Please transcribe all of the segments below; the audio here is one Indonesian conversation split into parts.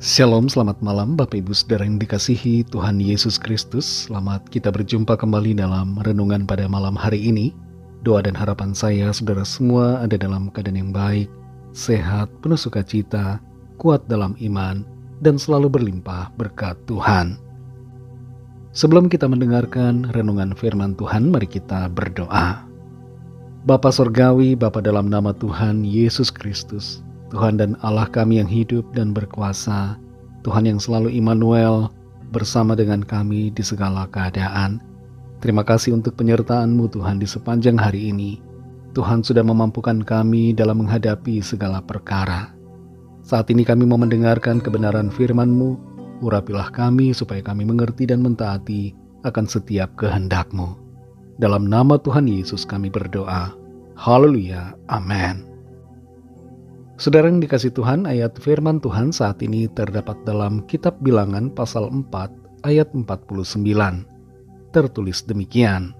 Shalom, selamat malam Bapak Ibu Saudara yang dikasihi Tuhan Yesus Kristus. Selamat kita berjumpa kembali dalam renungan pada malam hari ini. Doa dan harapan saya saudara semua ada dalam keadaan yang baik, sehat, penuh sukacita, kuat dalam iman, dan selalu berlimpah berkat Tuhan. Sebelum kita mendengarkan renungan firman Tuhan, mari kita berdoa. Bapa Sorgawi, Bapa dalam nama Tuhan Yesus Kristus, Tuhan dan Allah kami yang hidup dan berkuasa, Tuhan yang selalu Immanuel bersama dengan kami di segala keadaan. Terima kasih untuk penyertaan-Mu Tuhan di sepanjang hari ini. Tuhan sudah memampukan kami dalam menghadapi segala perkara. Saat ini kami mau mendengarkan kebenaran firman-Mu. Urapilah kami supaya kami mengerti dan mentaati akan setiap kehendak-Mu. Dalam nama Tuhan Yesus kami berdoa. Haleluya. Amin. Saudara yang dikasih Tuhan, ayat firman Tuhan saat ini terdapat dalam kitab Bilangan pasal 4 ayat 49. Tertulis demikian.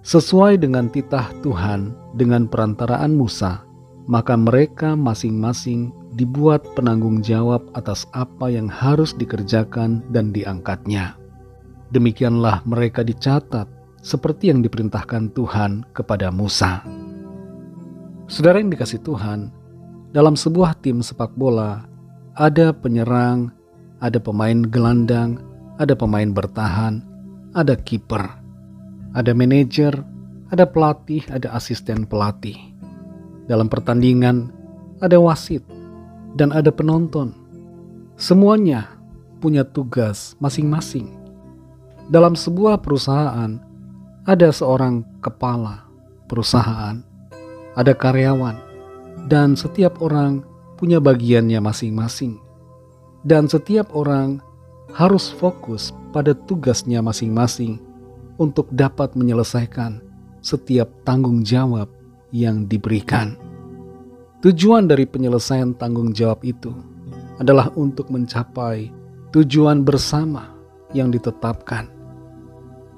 Sesuai dengan titah Tuhan dengan perantaraan Musa, maka mereka masing-masing dibuat penanggung jawab atas apa yang harus dikerjakan dan diangkatnya. Demikianlah mereka dicatat seperti yang diperintahkan Tuhan kepada Musa. Saudara yang dikasih Tuhan, dalam sebuah tim sepak bola, ada penyerang, ada pemain gelandang, ada pemain bertahan, ada kiper, ada manajer, ada pelatih, ada asisten pelatih. Dalam pertandingan, ada wasit, dan ada penonton. Semuanya punya tugas masing-masing. Dalam sebuah perusahaan, ada seorang kepala perusahaan, ada karyawan, dan setiap orang punya bagiannya masing-masing. Dan setiap orang harus fokus pada tugasnya masing-masing untuk dapat menyelesaikan setiap tanggung jawab yang diberikan. Tujuan dari penyelesaian tanggung jawab itu adalah untuk mencapai tujuan bersama yang ditetapkan.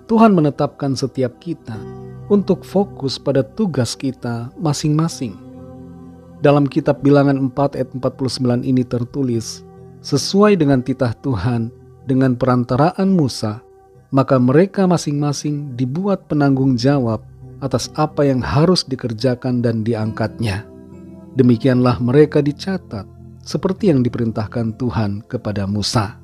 Tuhan menetapkan setiap kita untuk fokus pada tugas kita masing-masing. Dalam kitab Bilangan 4 ayat 49 ini tertulis, sesuai dengan titah Tuhan dengan perantaraan Musa, maka mereka masing-masing dibuat penanggung jawab atas apa yang harus dikerjakan dan diangkatnya. Demikianlah mereka dicatat seperti yang diperintahkan Tuhan kepada Musa.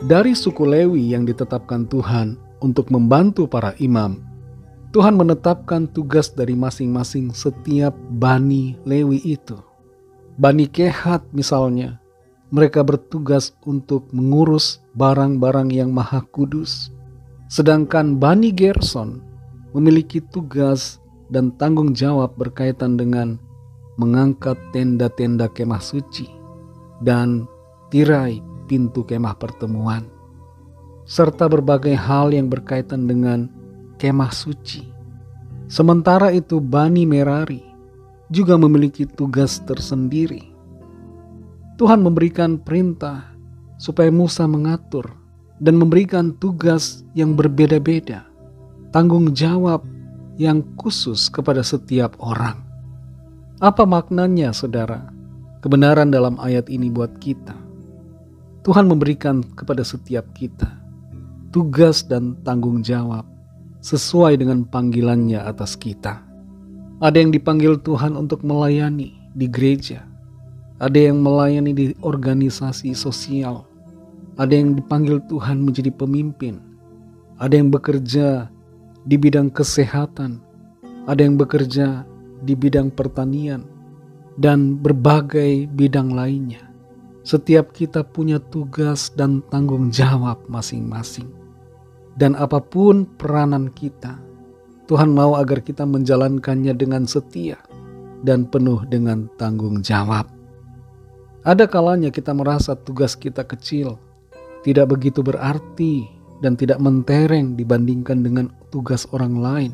Dari suku Lewi yang ditetapkan Tuhan untuk membantu para imam, Tuhan menetapkan tugas dari masing-masing setiap Bani Lewi itu. Bani Kehat misalnya, mereka bertugas untuk mengurus barang-barang yang maha kudus. Sedangkan Bani Gerson memiliki tugas dan tanggung jawab berkaitan dengan mengangkat tenda-tenda kemah suci dan tirai pintu kemah pertemuan, serta berbagai hal yang berkaitan dengan kemah suci. Sementara itu Bani Merari juga memiliki tugas tersendiri. Tuhan memberikan perintah supaya Musa mengatur dan memberikan tugas yang berbeda-beda, tanggung jawab yang khusus kepada setiap orang. Apa maknanya, saudara? Kebenaran dalam ayat ini buat kita. Tuhan memberikan kepada setiap kita tugas dan tanggung jawab sesuai dengan panggilannya atas kita. Ada yang dipanggil Tuhan untuk melayani di gereja. Ada yang melayani di organisasi sosial. Ada yang dipanggil Tuhan menjadi pemimpin. Ada yang bekerja di bidang kesehatan. Ada yang bekerja di bidang pertanian. Dan berbagai bidang lainnya. Setiap kita punya tugas dan tanggung jawab masing-masing. Dan apapun peranan kita, Tuhan mau agar kita menjalankannya dengan setia dan penuh dengan tanggung jawab. Ada kalanya kita merasa tugas kita kecil, tidak begitu berarti dan tidak mentereng dibandingkan dengan tugas orang lain.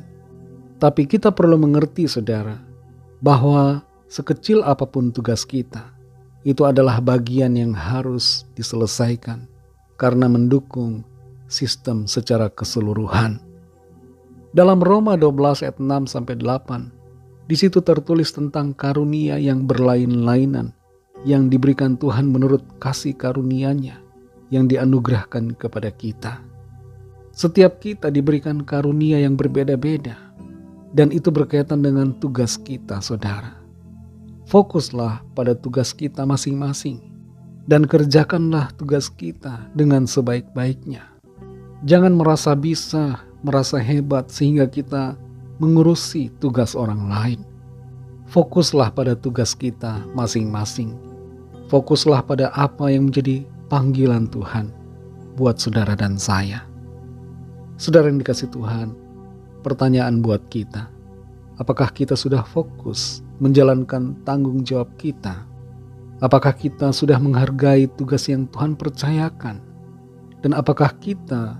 Tapi kita perlu mengerti, saudara, bahwa sekecil apapun tugas kita, itu adalah bagian yang harus diselesaikan karena mendukung sistem secara keseluruhan. Dalam Roma 12 ayat 6-8, di situ tertulis tentang karunia yang berlain-lainan yang diberikan Tuhan menurut kasih karunia-Nya yang dianugerahkan kepada kita. Setiap kita diberikan karunia yang berbeda-beda, dan itu berkaitan dengan tugas kita, saudara. Fokuslah pada tugas kita masing-masing, dan kerjakanlah tugas kita dengan sebaik-baiknya. Jangan merasa bisa, merasa hebat sehingga kita mengurusi tugas orang lain. Fokuslah pada tugas kita masing-masing. Fokuslah pada apa yang menjadi panggilan Tuhan buat saudara dan saya. Saudara yang dikasih Tuhan, pertanyaan buat kita, apakah kita sudah fokus menjalankan tanggung jawab kita? Apakah kita sudah menghargai tugas yang Tuhan percayakan? Dan apakah kita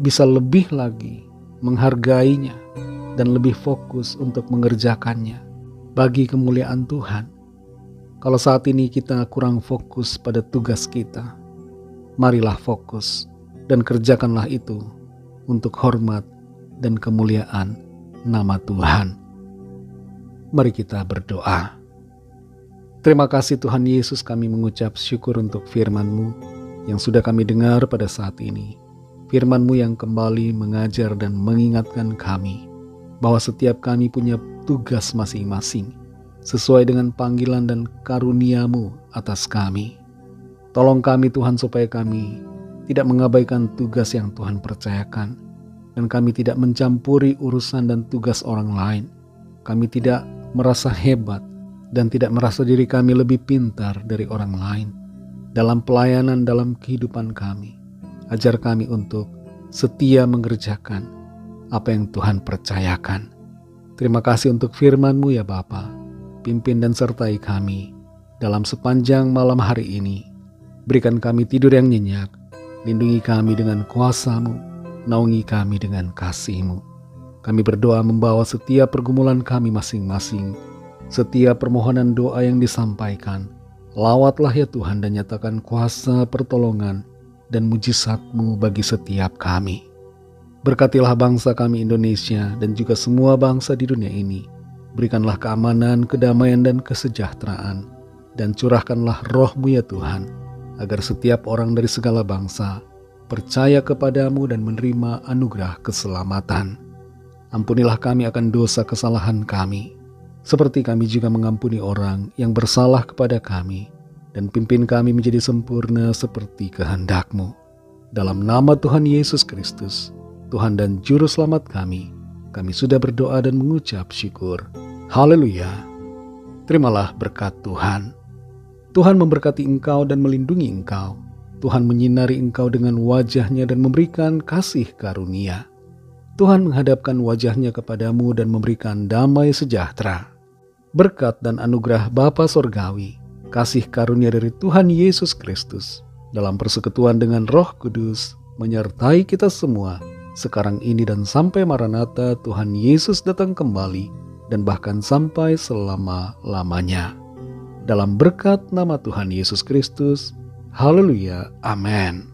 bisa lebih lagi menghargainya dan lebih fokus untuk mengerjakannya bagi kemuliaan Tuhan? Kalau saat ini kita kurang fokus pada tugas kita, marilah fokus dan kerjakanlah itu untuk hormat dan kemuliaan nama Tuhan. Mari kita berdoa. Terima kasih Tuhan Yesus, kami mengucap syukur untuk firman-Mu yang sudah kami dengar pada saat ini. Firman-Mu yang kembali mengajar dan mengingatkan kami bahwa setiap kami punya tugas masing-masing sesuai dengan panggilan dan karunia-Mu atas kami. Tolong kami Tuhan supaya kami tidak mengabaikan tugas yang Tuhan percayakan, dan kami tidak mencampuri urusan dan tugas orang lain. Kami tidak merasa hebat dan tidak merasa diri kami lebih pintar dari orang lain. Dalam pelayanan dalam kehidupan kami, ajar kami untuk setia mengerjakan apa yang Tuhan percayakan. Terima kasih untuk firman-Mu ya Bapa. Pimpin dan sertai kami dalam sepanjang malam hari ini. Berikan kami tidur yang nyenyak. Lindungi kami dengan kuasa-Mu. Naungi kami dengan kasih-Mu. Kami berdoa membawa setiap pergumulan kami masing-masing. Setiap permohonan doa yang disampaikan, lawatlah ya Tuhan dan nyatakan kuasa pertolongan dan mujizat-Mu bagi setiap kami. Berkatilah bangsa kami Indonesia dan juga semua bangsa di dunia ini. Berikanlah keamanan, kedamaian dan kesejahteraan. Dan curahkanlah roh-Mu ya Tuhan, agar setiap orang dari segala bangsa percaya kepadamu dan menerima anugerah keselamatan. Ampunilah kami akan dosa kesalahan kami, seperti kami juga mengampuni orang yang bersalah kepada kami, dan pimpin kami menjadi sempurna seperti kehendak-Mu. Dalam nama Tuhan Yesus Kristus, Tuhan dan Juru Selamat kami sudah berdoa dan mengucap syukur. Haleluya. Terimalah berkat Tuhan. Tuhan memberkati engkau dan melindungi engkau. Tuhan menyinari engkau dengan wajah-Nya dan memberikan kasih karunia. Tuhan menghadapkan wajah-Nya kepadamu dan memberikan damai sejahtera. Berkat dan anugerah Bapa Sorgawi, kasih karunia dari Tuhan Yesus Kristus, dalam persekutuan dengan Roh Kudus, menyertai kita semua, sekarang ini dan sampai Maranatha Tuhan Yesus datang kembali, dan bahkan sampai selama-lamanya. Dalam berkat nama Tuhan Yesus Kristus, haleluya, amin.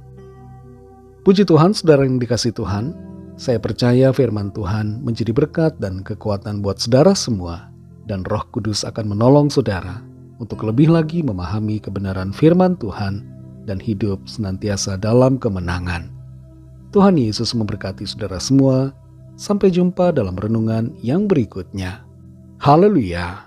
Puji Tuhan, saudara yang dikasih Tuhan, saya percaya firman Tuhan menjadi berkat dan kekuatan buat saudara semua, dan Roh Kudus akan menolong saudara untuk lebih lagi memahami kebenaran firman Tuhan dan hidup senantiasa dalam kemenangan. Tuhan Yesus memberkati saudara semua. Sampai jumpa dalam renungan yang berikutnya. Haleluya.